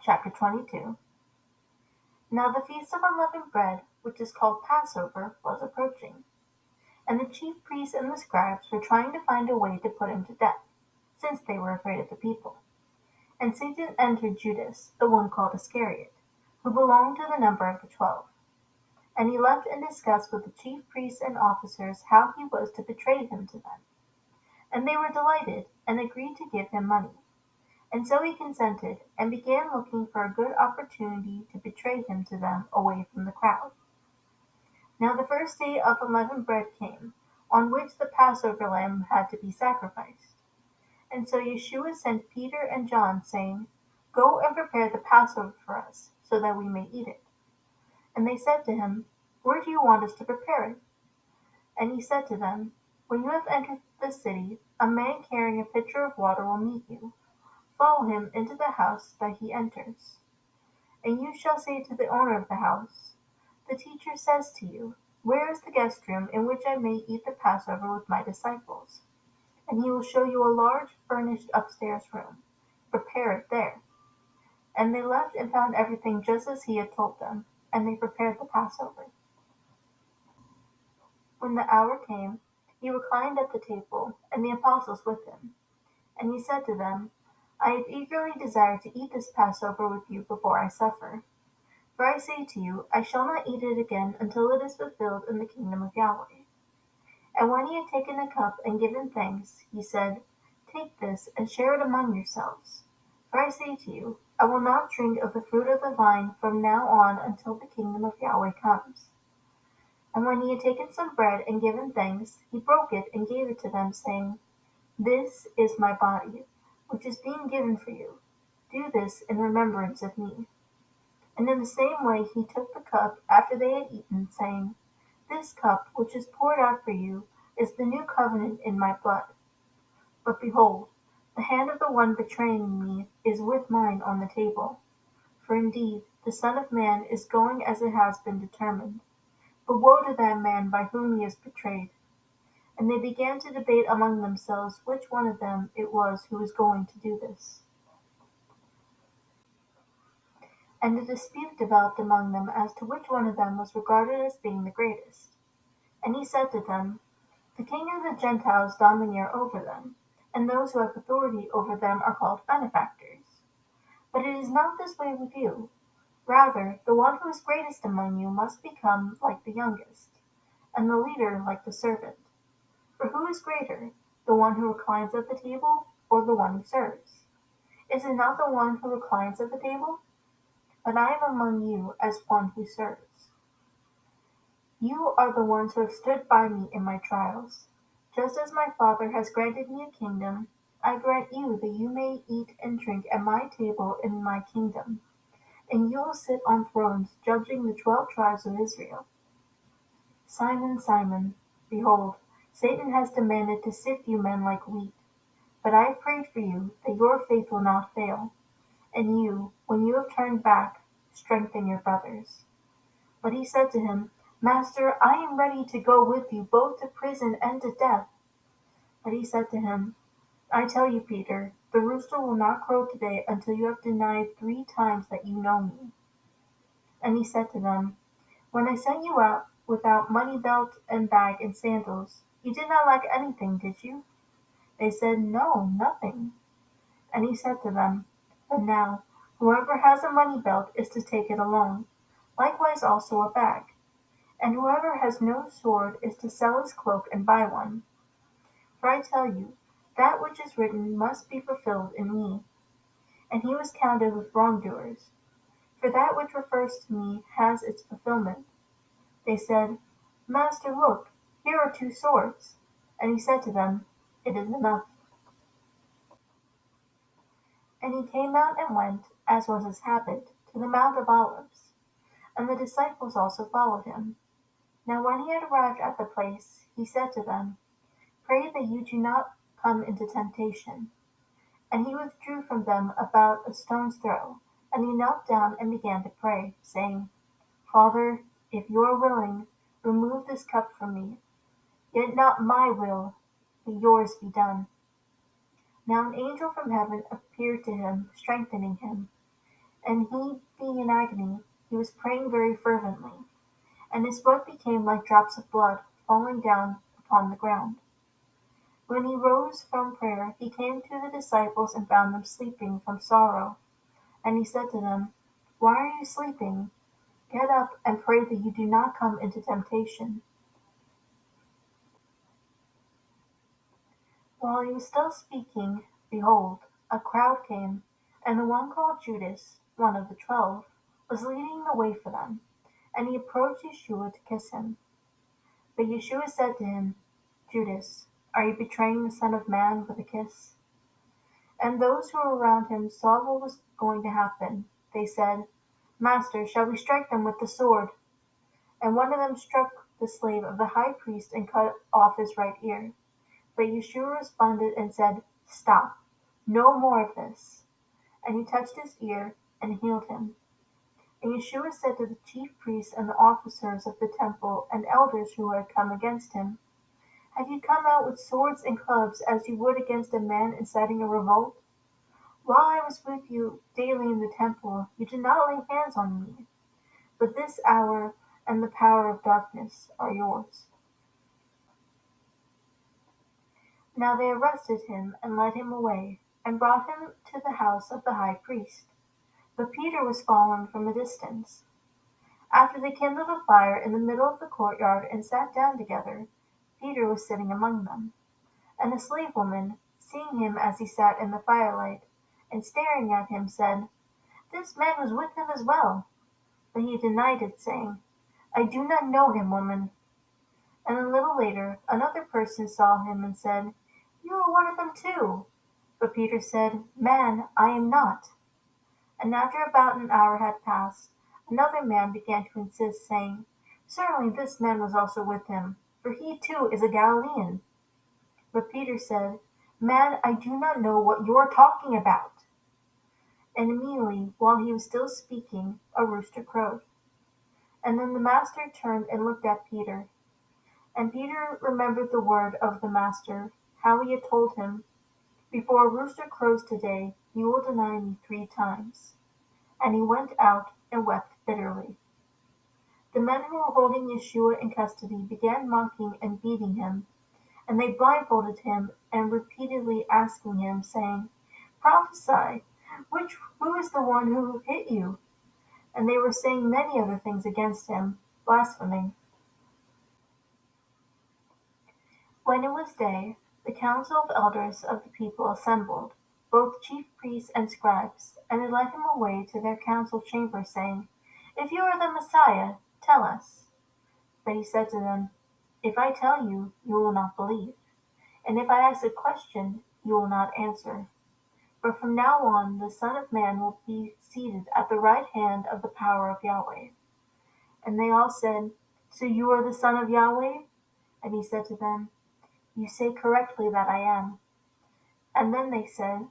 Chapter 22. Now the feast of unleavened bread, which is called Passover, was approaching, and the chief priests and the scribes were trying to find a way to put him to death, since they were afraid of the people. And Satan entered Judas, the one called Iscariot, who belonged to the number of the 12. And he left and discussed with the chief priests and officers how he was to betray him to them. And they were delighted, and agreed to give him money. And so he consented, and began looking for a good opportunity to betray him to them away from the crowd. Now the first day of unleavened bread came, on which the Passover lamb had to be sacrificed. And so Yeshua sent Peter and John, saying, Go and prepare the Passover for us, so that we may eat it. And they said to him, Where do you want us to prepare it? And he said to them, When you have entered the city, a man carrying a pitcher of water will meet you. Follow him into the house that he enters. And you shall say to the owner of the house, The teacher says to you, Where is the guest room in which I may eat the Passover with my disciples? And he will show you a large furnished upstairs room. Prepare it there. And they left and found everything just as he had told them, and they prepared the Passover. When the hour came, he reclined at the table, and the apostles with him. And he said to them, I have eagerly desired to eat this Passover with you before I suffer. For I say to you, I shall not eat it again until it is fulfilled in the kingdom of Yahweh. And when he had taken the cup and given thanks, he said, Take this and share it among yourselves. For I say to you, I will not drink of the fruit of the vine from now on until the kingdom of Yahweh comes. And when he had taken some bread and given thanks, he broke it and gave it to them, saying, This is my body, which is being given for you. Do this in remembrance of me. And in the same way he took the cup after they had eaten, saying, This cup which is poured out for you is the new covenant in my blood. But behold, the hand of the one betraying me is with mine on the table. For indeed, the Son of Man is going as it has been determined. But woe to that man by whom he is betrayed. And they began to debate among themselves which one of them it was who was going to do this. And a dispute developed among them as to which one of them was regarded as being the greatest. And he said to them, The king of the Gentiles domineer over them, and those who have authority over them are called benefactors. But it is not this way with you. Rather, the one who is greatest among you must become like the youngest, and the leader like the servant. For who is greater, the one who reclines at the table, or the one who serves? Is it not the one who reclines at the table? But I am among you as one who serves. You are the ones who have stood by me in my trials. Just as my Father has granted me a kingdom, I grant you that you may eat and drink at my table in my kingdom, and you will sit on thrones judging the 12 tribes of Israel. Simon, Simon, behold, Satan has demanded to sift you men like wheat. But I have prayed for you that your faith will not fail, and you, when you have turned back, strengthen your brothers. But he said to him, Master, I am ready to go with you both to prison and to death. But he said to him, I tell you, Peter, the rooster will not crow today until you have denied 3 times that you know me. And he said to them, When I sent you out without money belt and bag and sandals, you did not lack anything, did you? They said, No, nothing. And he said to them, But now, whoever has a money belt is to take it along, likewise also a bag. And whoever has no sword is to sell his cloak and buy one. For I tell you, that which is written must be fulfilled in me. And he was counted with wrongdoers. For that which refers to me has its fulfillment. They said, Master, look, here are 2 swords. And he said to them, It is enough. And he came out and went, as was his habit, to the Mount of Olives. And the disciples also followed him. Now when he had arrived at the place, he said to them, Pray that you do not come into temptation. And he withdrew from them about a stone's throw, and he knelt down and began to pray, saying, Father, if you are willing, remove this cup from me. Yet not my will, but yours be done. Now an angel from heaven appeared to him, strengthening him. and he being in agony, he was praying very fervently, and his sweat became like drops of blood falling down upon the ground. When he rose from prayer, he came to the disciples and found them sleeping from sorrow. And he said to them, Why are you sleeping? Get up and pray that you do not come into temptation. While he was still speaking, behold, a crowd came, and the one called Judas, one of the 12, was leading the way for them. And he approached Yeshua to kiss him. But Yeshua said to him, Judas, are you betraying the Son of Man with a kiss? And those who were around him saw what was going to happen. They said, Master, shall we strike them with the sword? And one of them struck the slave of the high priest and cut off his right ear. But Yeshua responded and said, Stop, no more of this. And he touched his ear and healed him. And Yeshua said to the chief priests and the officers of the temple and elders who had come against him, Have you come out with swords and clubs as you would against a man inciting a revolt? While I was with you daily in the temple, you did not lay hands on me. But this hour and the power of darkness are yours. Now they arrested him and led him away, and brought him to the house of the high priest. But Peter was following from a distance. After they kindled a fire in the middle of the courtyard and sat down together, Peter was sitting among them. And a slave woman, seeing him as he sat in the firelight, and staring at him, said, This man was with him as well. But he denied it, saying, I do not know him, woman. And a little later another person saw him and said, You are one of them too. But Peter said, Man, I am not. And after about an hour had passed, another man began to insist, saying, Certainly this man was also with him, for he too is a Galilean. But Peter said, Man, I do not know what you are talking about. And immediately, while he was still speaking, a rooster crowed. And then the master turned and looked at Peter. And Peter remembered the word of the master, how he had told him, Before a rooster crows today, you will deny me 3 times. And he went out and wept bitterly. The men who were holding Yeshua in custody began mocking and beating him, and they blindfolded him and repeatedly asking him, saying, Prophesy, who is the one who hit you? And they were saying many other things against him, blaspheming. When it was day, the council of elders of the people assembled, both chief priests and scribes, and they led him away to their council chamber, saying, If you are the Messiah, tell us. But he said to them, If I tell you, you will not believe, and if I ask a question, you will not answer. But from now on the Son of Man will be seated at the right hand of the power of Yahweh. And they all said, So you are the Son of Yahweh? And he said to them, You say correctly that I am. And then they said,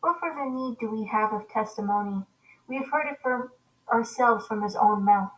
What further need do we have of testimony? We have heard it from ourselves from his own mouth.